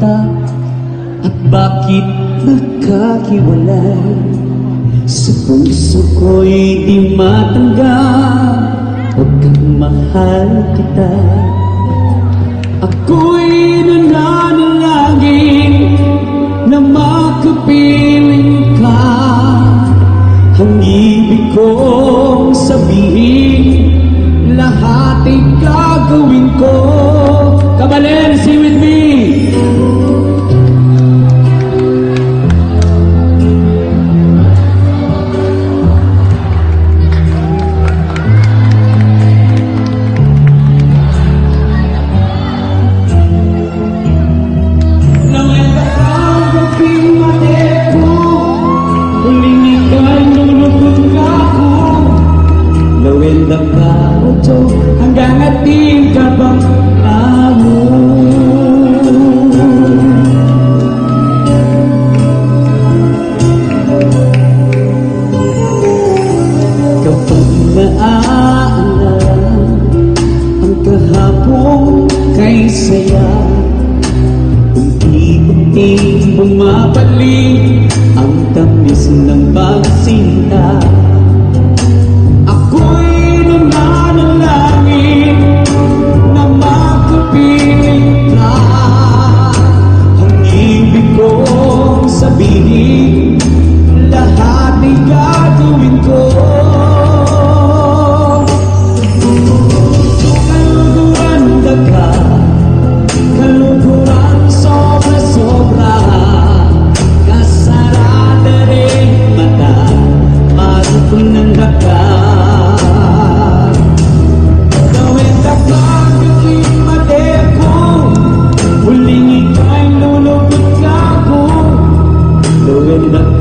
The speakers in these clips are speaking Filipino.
mata at bakit nagkahiwalay? Sa puso ko'y di matanggap, huwag kang mahal kita. Ako'y nananalangin na makapiling ka. Ang ibig kong sabihin, lahat ay gagawin ko. Kabalen, sing with me! Hanggang ating kabang tao. Kapag naaalala ang kahapon kay saya, unti-unting bumabalik ang tamis ng pagsinta. Lahat ay gagawin ko. Kaluguran daga, kaluguran sobra-sobra, kasarada rin mata, marupon ng daga. Gawin daga, biging madeko, huling ika'y lulubot ka ko. Gawin daga,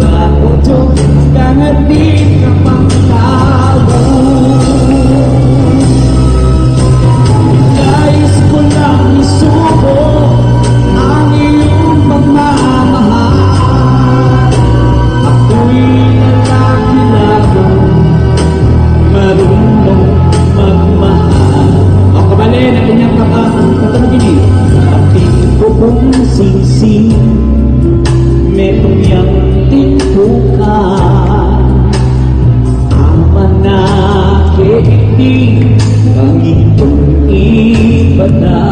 hanggang di ka pang tao. Nais ko lang isubo ang iyong pagmamahal. Ako'y lalaki lamang, marunong magmahal. O kabali, na kanyang katanugin eh. Pati ko kong sing-sing, meron yang tintukan ang manakit ang itong ibada.